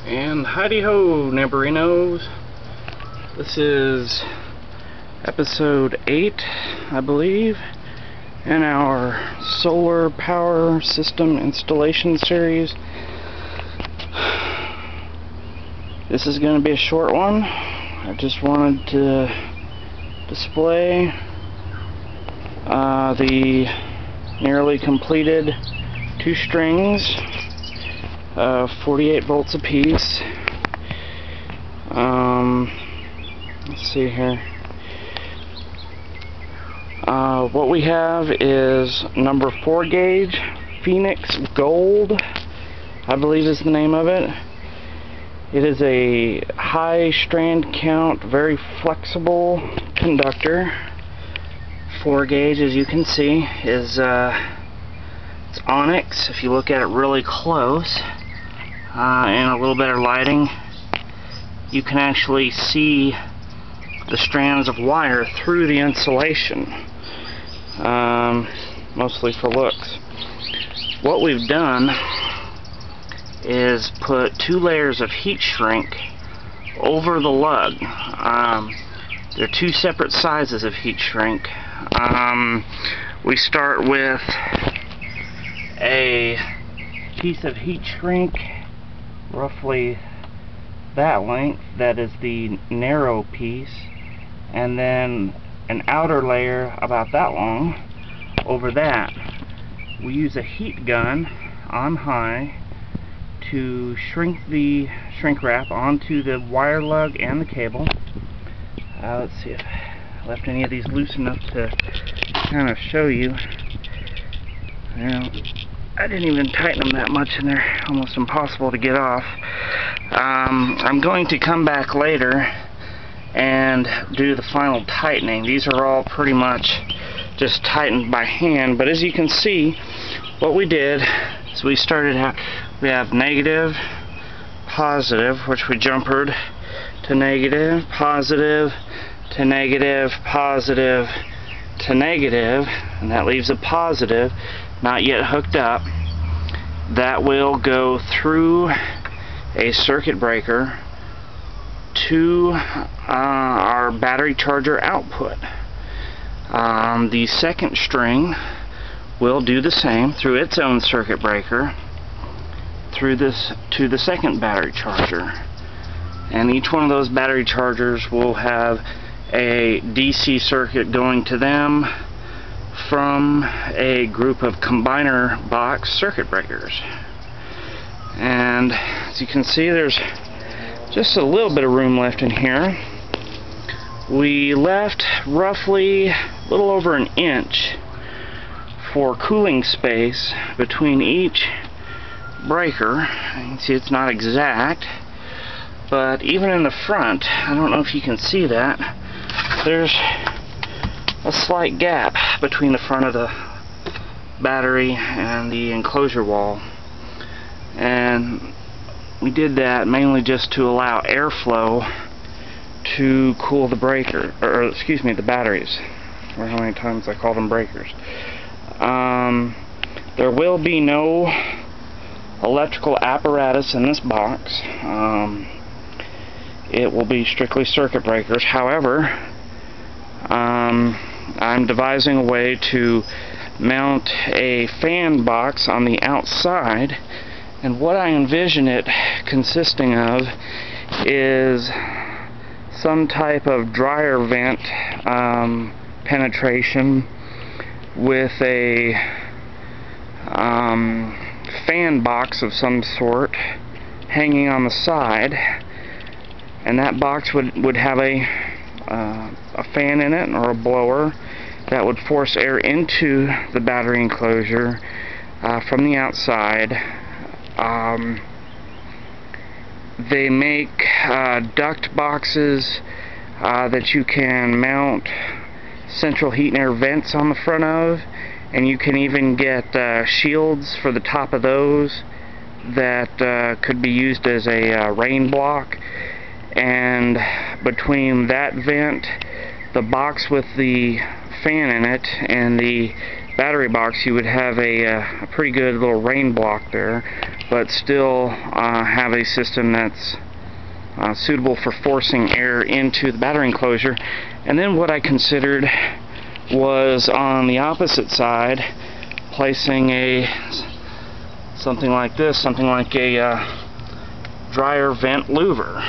And howdy ho, neighborinos. This is episode 8, I believe, in our solar power system installation series. This is going to be a short one. I just wanted to display the nearly completed 2 strings. 48 volts apiece. Let's see here. What we have is number 4 gauge Phoenix Gold, I believe is the name of it. It is a high strand count, very flexible conductor. 4 gauge, as you can see, is it's onyx. If you look at it really close, and a little better lighting, you can actually see the strands of wire through the insulation, mostly for looks. What we've done is put 2 layers of heat shrink over the lug. There are 2 separate sizes of heat shrink. We start with a piece of heat shrink roughly that length, that is the narrow piece, and then an outer layer about that long over that. We use a heat gun on high to shrink the shrink wrap onto the wire lug and the cable. Let's see if I left any of these loose enough to kind of show you. Now, I didn't even tighten them that much, and they're almost impossible to get off. I'm going to come back later and do the final tightening. These are all pretty much just tightened by hand, but as you can see, what we did is we started out, we have negative, positive, which we jumpered to negative, positive, to negative, positive, to negative, and that leaves a positive not yet hooked up. That will go through a circuit breaker to our battery charger output. The second string will do the same through its own circuit breaker through this to the second battery charger, and each one of those battery chargers will have a DC circuit going to them from a group of combiner box circuit breakers. And as you can see, there's just a little bit of room left in here. We left roughly a little over an inch for cooling space between each breaker. You can see it's not exact, but even in the front, I don't know if you can see that, there's a slight gap between the front of the battery and the enclosure wall, and we did that mainly just to allow airflow to cool the breaker, or excuse me, the batteries, or how many times I call them breakers. There will be no electrical apparatus in this box. It will be strictly circuit breakers. However, I'm devising a way to mount a fan box on the outside, and what I envision it consisting of is some type of dryer vent penetration with a fan box of some sort hanging on the side, and that box would have a fan in it, or a blower that would force air into the battery enclosure from the outside. They make duct boxes that you can mount central heat and air vents on the front of, and you can even get shields for the top of those that could be used as a rain block. And between that vent, the box with the fan in it, and the battery box, you would have a pretty good little rain block there, but still have a system that's suitable for forcing air into the battery enclosure. And then what I considered was on the opposite side, placing something like this, something like a dryer vent louver.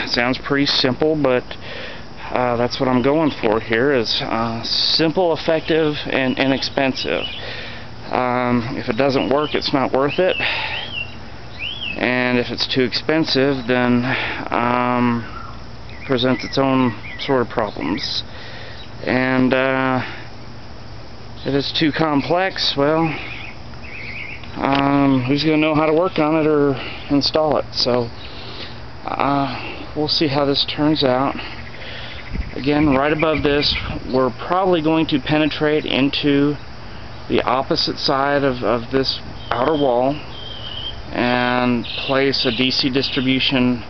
Sounds pretty simple, but that's what I'm going for here, is simple, effective, and inexpensive. If it doesn't work, it's not worth it. And if it's too expensive, then presents its own sort of problems. And if it's too complex, well, who's going to know how to work on it or install it? So we'll see how this turns out. Again, right above this, we're probably going to penetrate into the opposite side of this outer wall and place a DC distribution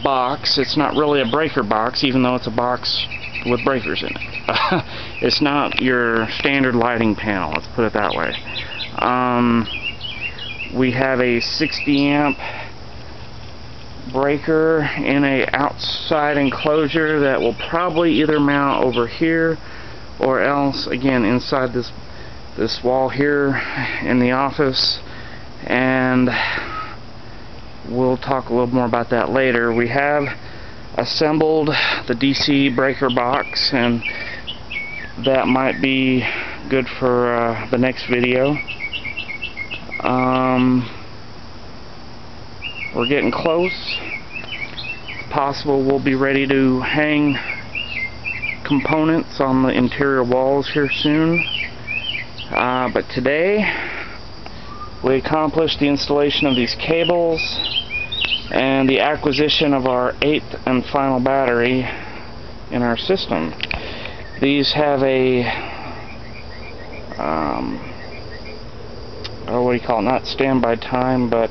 box. It's not really a breaker box, even though it's a box with breakers in it. It's not your standard lighting panel, let's put it that way. We have a 60 amp breaker in a outside enclosure that will probably either mount over here or else again inside this wall here in the office, and we'll talk a little more about that later. We have assembled the DC breaker box, and that might be good for the next video. We're getting close. It's possible we'll be ready to hang components on the interior walls here soon. But today we accomplished the installation of these cables and the acquisition of our 8th and final battery in our system. These have a what do you call it, not standby time, but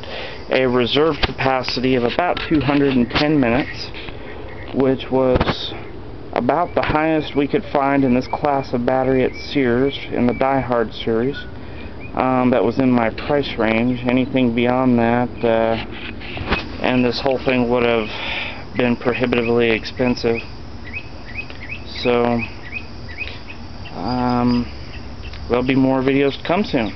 a reserve capacity of about 210 minutes, which was about the highest we could find in this class of battery at Sears in the Die Hard series. That was in my price range. Anything beyond that, and this whole thing would have been prohibitively expensive. So there'll be more videos to come soon.